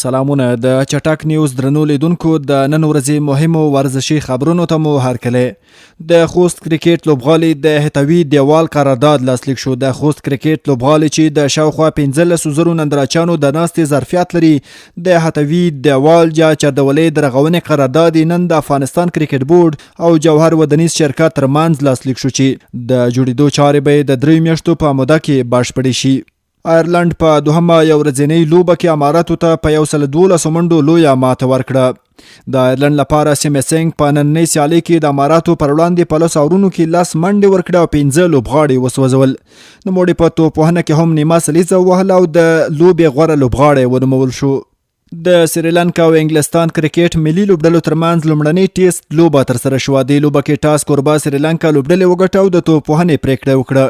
سلامونه د چټک نیوز درنو لیدونکو د نن ورځې مهمو ورزشي خبرونو ته مو هرکلی د خوست کرکټ لوبغالي د حتوي دیوال قرارداد لاسلیک شو. د خوست کرکټ لوبغالي چې د شاوخوا 15,000 نندارچیانو د ناستې ظرفیت لري د حتوي دیوال یا چردولې د رغونې قرارداد نن د افغانستان کرکټ بورډ او جوهر ودانیز شرکت ترمنځ لاسلیک شو چې د جوړېدو چارې به د 3 میاشتو په موده کې بشپړې شي. آیرلند په دوهمه یو ورځنۍ لوبه کې اماراتو ته په 112 منډو لویه ماته ورکړه. د آیرلند لپاره سیمسنګ په نننۍ سیالۍ کې د اماراتو پر وړاندې په 10 اورونو کې 10 منډې ورکړه او 15 لوبغاړي وسوځول. نوموړي په توپوهنه کې هم نیمه سلیزه ووهله او د لوبې غوره لوبغاړی ونومول شو. د سریلانکا او انګلستان کرکټ ملي لوبډلو ترمنځ لومړنۍ ټیسټ لوبه ترسره شوه. د لوبه کې ټاس کوربه سریلانکا لوبډلې وګټه او د توپوهنې پریکړه وکړه.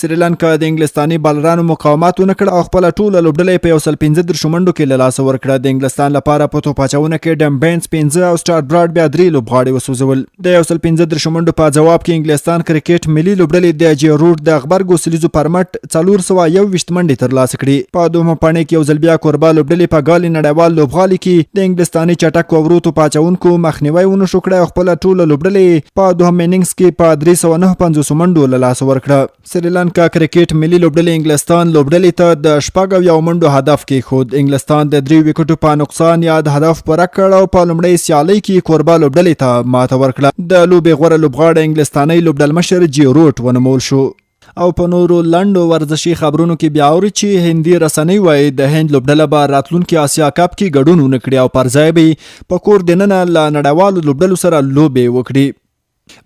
سریلانکا د انګلستاني بالرانو مقاومت ونه کړ او خپله ټوله لوبډله په 115 منډو کې له لاسه ورکړه. د انګلستان لپاره په توپ اچونه کې ډم بینز 15 او سټارټ براډ بیا 3 لوبغاړي وسوځول. د 115 منډو په جواب کې انګلستان کرکټ ملي لوبډلې د جیروډ د غبرګو سلیزو پر مټ 421 منډې ترلاسه کړې. په دوهمه پاڼې کې یو ځل بیا کوربه لوبډلې په ګالي نړیوال لوبغالي کې د انګلستاني چټک وروتو پاچونکو مخنیوي ونه شو کړی او خپله ټوله لوبډلې په دوهم اننګز کې په 359 منډو له لاسه ورکړه. سریلانکا کرکټ ملي لوبډلې انګلستان لوبډلې ته د 1 منډو هدف کېښود. انګلستان د 3 وکټو په نقصان یا د هدف پوره کړ او په لومړۍ سیالۍ کې کوربه لوبډلې ته ماته ورکړه. د لوبې غوره لوبغاړی انګلستاني لوبډلمشر جیروډ ونومول شو. او په نورو لنډو ورزشي خبرونو کې بیا اوري چې هندي رسنۍ وایي د هند لوبډله به راتلونکي آسیا کپ کې ګډون ونه کړي او پر ځای به په کور دننه له نړیوالو لوبډلو سره لوبې وکړي.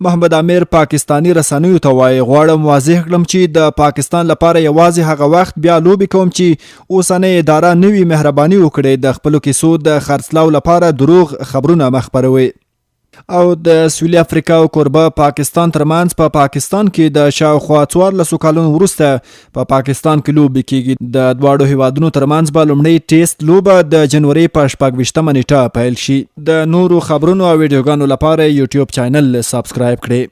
محمد امیر پاکستانی رسنیو ته وایي غواړم واضح کړم چې د پاکستان لپاره یوازې هغه وخت بیا لوبې کوم چې اوسنۍ اداره نوي مهرباني وکړي د خپلو کیسو د خرڅلاو لپاره دروغ خبرونه مه خپروي. او د سویلي افریقا او کوربه پاکستان ترمنځ په پاکستان کې د شاوخوا 14 کلونو وروسته په پاکستان کې لوبې کیږي. د دواړو هیوادونو ترمنځ به لومړۍ ټیسټ لوبه د جنوري په 26 نیټه پیل شي. د نورو خبرونو او ویډیوګانو لپاره یوټیوب چینل سابسکرایب کړئ.